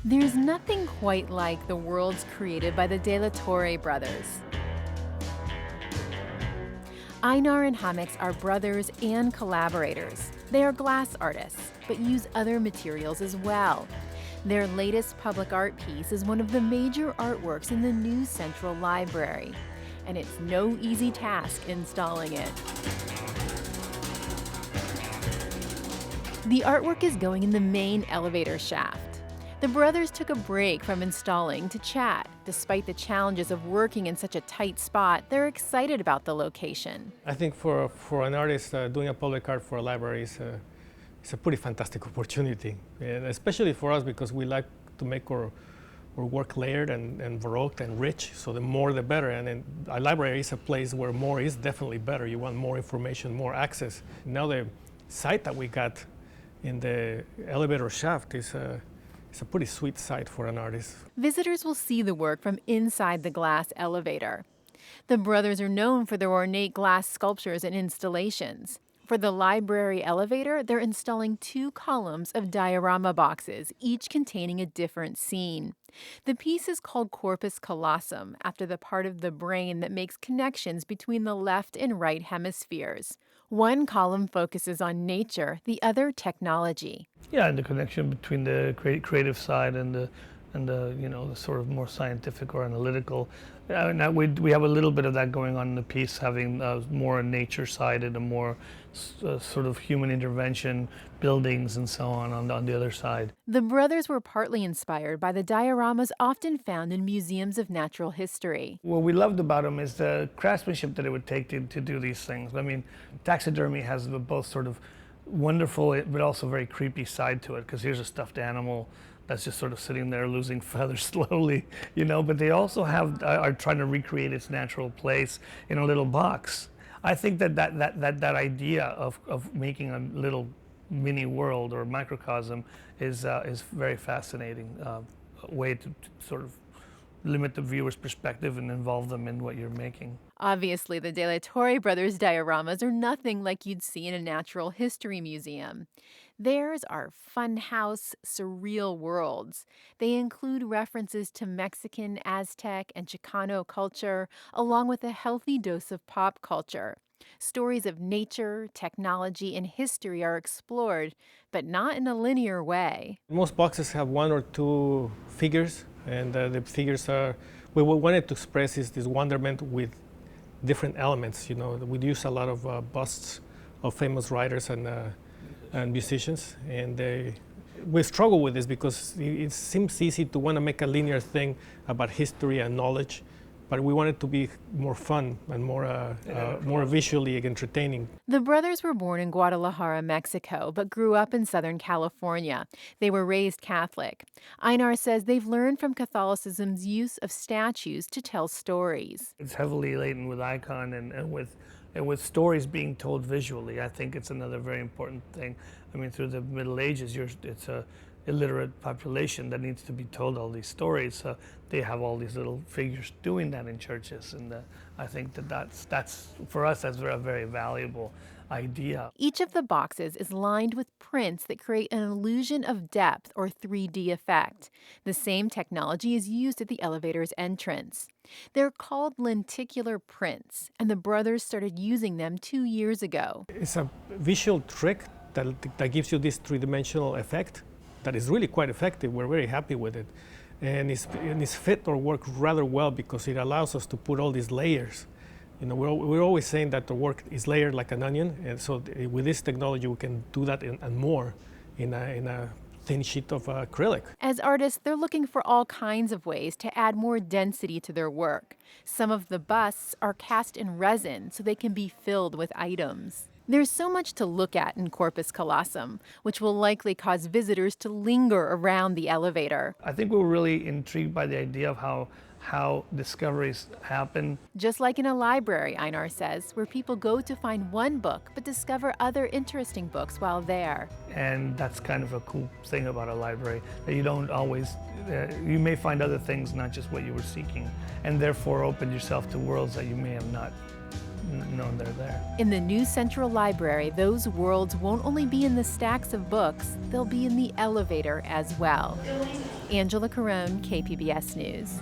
There's nothing quite like the worlds created by the De La Torre brothers. Einar and Hamex are brothers and collaborators. They are glass artists, but use other materials as well. Their latest public art piece is one of the major artworks in the new Central Library, and it's no easy task installing it. The artwork is going in the main elevator shaft. The brothers took a break from installing to chat. Despite the challenges of working in such a tight spot, they're excited about the location. I think for an artist, doing a public art for a library is a pretty fantastic opportunity, and especially for us because we like to make our work layered and baroque and rich, so the more the better. And a library is a place where more is definitely better. You want more information, more access. Now the site that we got in the elevator shaft is it's a pretty sweet sight for an artist. Visitors will see the work from inside the glass elevator. The brothers are known for their ornate glass sculptures and installations. For the library elevator, they're installing 2 columns of diorama boxes, each containing a different scene. The piece is called corpus callosum, after the part of the brain that makes connections between the left and right hemispheres. One column focuses on nature, the other technology. Yeah, and the connection between the creative side and the the sort of more scientific or analytical. Now we have a little bit of that going on in the piece, having more nature side and a more sort of human intervention, buildings and so on the other side. The brothers were partly inspired by the dioramas often found in museums of natural history. What we loved about them is the craftsmanship that it would take to do these things. I mean, taxidermy has both sort of wonderful but also very creepy side to it, because here's a stuffed animal that's just sort of sitting there losing feathers slowly, but they also are trying to recreate its natural place in a little box. I think that idea of making a little mini world or microcosm is very fascinating way to sort of limit the viewer's perspective and involve them in what you're making. Obviously, the De La Torre brothers' dioramas are nothing like you'd see in a natural history museum. Theirs are funhouse, surreal worlds. They include references to Mexican, Aztec, and Chicano culture, along with a healthy dose of pop culture. Stories of nature, technology, and history are explored, but not in a linear way. Most boxes have 1 or 2 figures, and the figures are, what we wanted to express is this wonderment with different elements. We use a lot of busts of famous writers and musicians, and we struggle with this because it seems easy to want to make a linear thing about history and knowledge, but we want it to be more fun and more visually entertaining. The brothers were born in Guadalajara, Mexico, but grew up in Southern California. They were raised Catholic. Einar says they've learned from Catholicism's use of statues to tell stories. It's heavily laden with icon and with stories being told visually. I think it's another very important thing. I mean, through the Middle Ages, it's a illiterate population that needs to be told all these stories. So they have all these little figures doing that in churches, and I think that's for us that's a very valuable idea. Each of the boxes is lined with prints that create an illusion of depth or 3D effect. The same technology is used at the elevator's entrance. They're called lenticular prints, and the brothers started using them 2 years ago. It's a visual trick that gives you this 3-dimensional effect that is really quite effective. We're very happy with it. And it's fit our work rather well because it allows us to put all these layers. We're always saying that the work is layered like an onion, and so with this technology we can do that and more in a thin sheet of acrylic. As artists, they're looking for all kinds of ways to add more density to their work. Some of the busts are cast in resin so they can be filled with items. There's so much to look at in corpus callosum, which will likely cause visitors to linger around the elevator. I think we're really intrigued by the idea of how discoveries happen. Just like in a library, Einar says, where people go to find one book but discover other interesting books while there. And that's kind of a cool thing about a library, that you don't always, you may find other things, not just what you were seeking, and therefore open yourself to worlds that you may have not known they're there. In the new Central Library, those worlds won't only be in the stacks of books, they'll be in the elevator as well. Angela Carone, KPBS News.